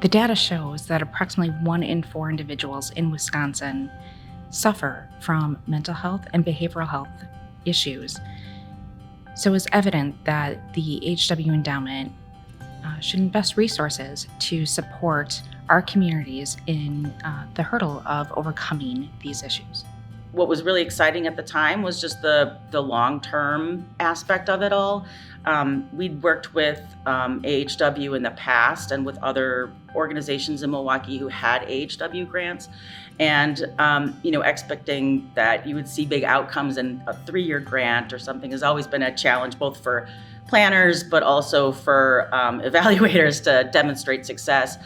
The data shows that approximately 1 in 4 individuals in Wisconsin suffer from mental health and behavioral health issues. So it's evident that the HW Endowment should invest resources to support our communities in the hurdle of overcoming these issues. What was really exciting at the time was just the long-term aspect of it all. We'd worked with AHW in the past and with other organizations in Milwaukee who had AHW grants, and expecting that you would see big outcomes in a 3-year grant or something has always been a challenge, both for planners but also for evaluators to demonstrate success.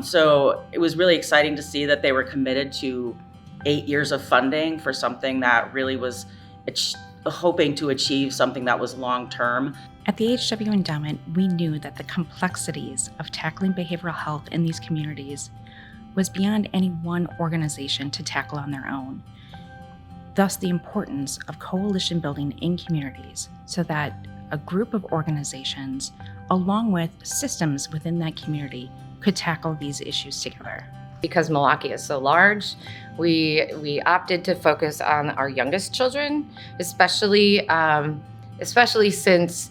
So it was really exciting to see that they were committed to 8 years of funding for something that really was hoping to achieve something that was long-term. At the HW Endowment, we knew that the complexities of tackling behavioral health in these communities was beyond any one organization to tackle on their own. Thus, the importance of coalition building in communities so that a group of organizations, along with systems within that community, could tackle these issues together. Because Milwaukee is so large, we opted to focus on our youngest children, especially since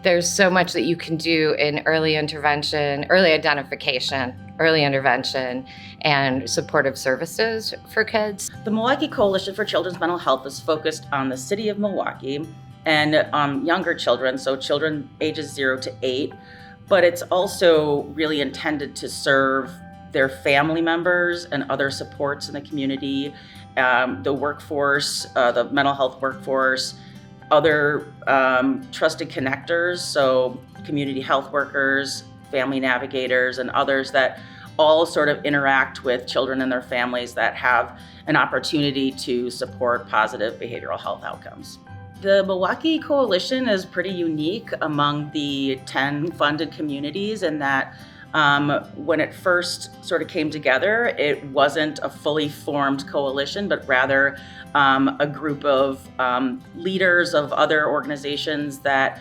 there's so much that you can do in early intervention, early identification, early intervention, and supportive services for kids. The Milwaukee Coalition for Children's Mental Health is focused on the city of Milwaukee and younger children, so children ages 0 to 8, but it's also really intended to serve their family members and other supports in the community, the workforce, the mental health workforce, other trusted connectors, so community health workers, family navigators, and others that all sort of interact with children and their families that have an opportunity to support positive behavioral health outcomes. The Milwaukee Coalition is pretty unique among the 10 funded communities in that when it first sort of came together, it wasn't a fully formed coalition, but rather a group of leaders of other organizations that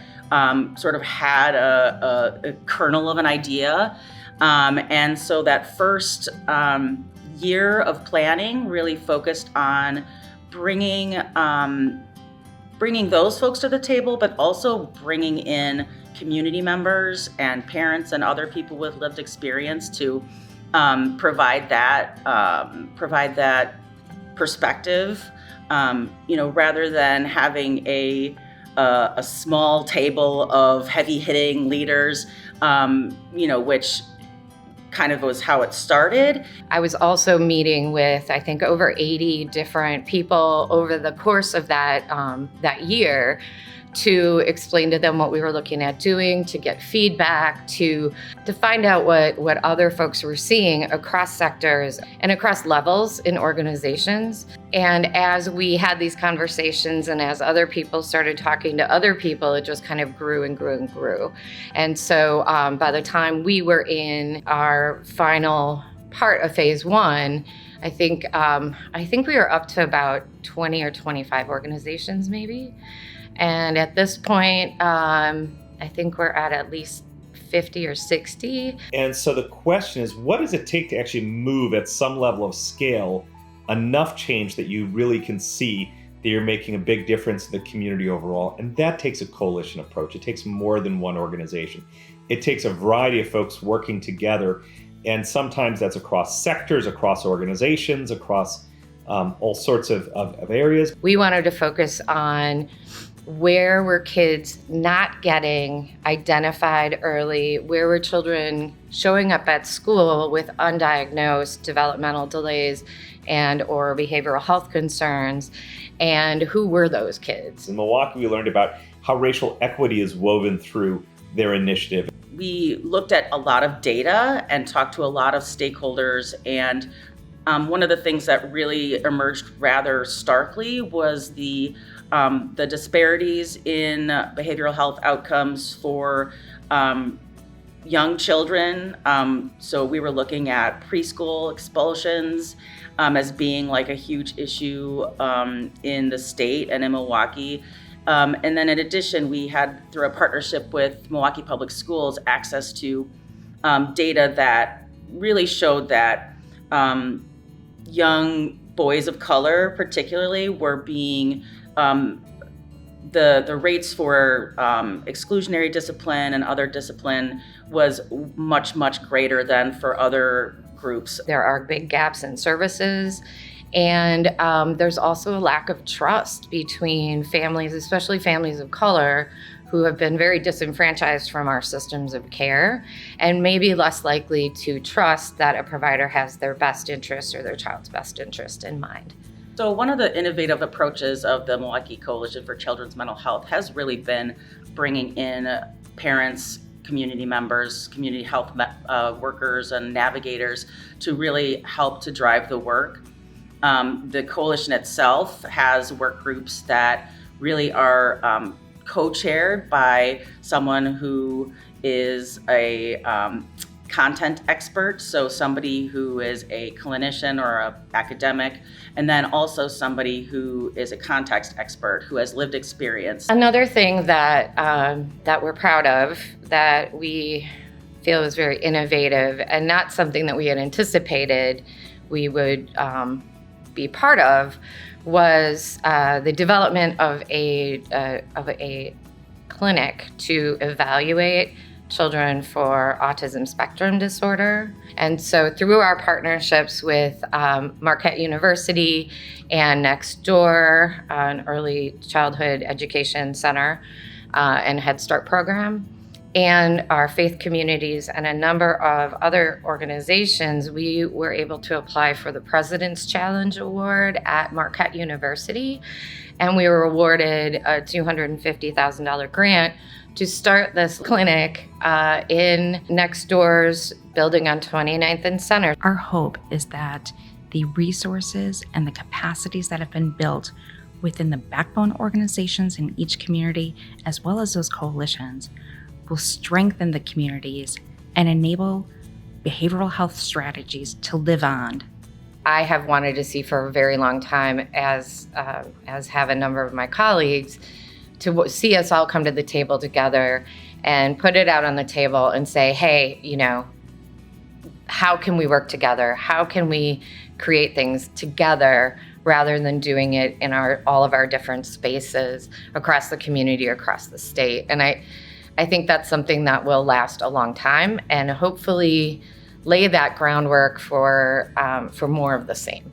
sort of had a kernel of an idea. And so that first year of planning really focused on bringing those folks to the table, but also bringing in community members and parents and other people with lived experience to provide that perspective, rather than having a small table of heavy-hitting leaders, which kind of was how it started. I was also meeting with, I think, over 80 different people over the course of that year to explain to them what we were looking at doing, to get feedback, to find out what other folks were seeing across sectors and across levels in organizations. And as we had these conversations and as other people started talking to other people, it just kind of grew and grew and grew. And so by the time we were in our final part of phase 1, I think we were up to about 20 or 25 organizations maybe. And at this point, I think we're at least 50 or 60. And so the question is, what does it take to actually move at some level of scale enough change that you really can see that you're making a big difference in the community overall? And that takes a coalition approach. It takes more than one organization. It takes a variety of folks working together. And sometimes that's across sectors, across organizations, across all sorts of areas. We wanted to focus on where were kids not getting identified early? Where were children showing up at school with undiagnosed developmental delays and or behavioral health concerns? And who were those kids? In Milwaukee, we learned about how racial equity is woven through their initiative. We looked at a lot of data and talked to a lot of stakeholders, and one of the things that really emerged rather starkly was the disparities in behavioral health outcomes for young children. So we were looking at preschool expulsions as being like a huge issue in the state and in Milwaukee. And then in addition, we had, through a partnership with Milwaukee Public Schools, access to data that really showed that young boys of color particularly were being the rates for exclusionary discipline and other discipline was much greater than for other groups. There are big gaps in services, and there's also a lack of trust between families, especially families of color, who have been very disenfranchised from our systems of care and maybe less likely to trust that a provider has their best interest or their child's best interest in mind. So one of the innovative approaches of the Milwaukee Coalition for Children's Mental Health has really been bringing in parents, community members, community health workers, and navigators to really help to drive the work. The coalition itself has work groups that really are co-chaired by someone who is a content expert, so somebody who is a clinician or an academic, and then also somebody who is a context expert who has lived experience. Another thing that that we're proud of, that we feel is very innovative and not something that we had anticipated we would be part of, was the development of a clinic to evaluate children for autism spectrum disorder. And so through our partnerships with Marquette University and Next Door, an early childhood education center and Head Start program, and our faith communities and a number of other organizations, we were able to apply for the President's Challenge Award at Marquette University. And we were awarded a $250,000 grant to start this clinic in Next Door's building on 29th and Center. Our hope is that the resources and the capacities that have been built within the backbone organizations in each community, as well as those coalitions, will strengthen the communities and enable behavioral health strategies to live on. I have wanted to see for a very long time, as have a number of my colleagues, to see us all come to the table together and put it out on the table and say, hey, how can we work together? How can we create things together rather than doing it in all of our different spaces across the community, across the state? And I think that's something that will last a long time and hopefully lay that groundwork for more of the same.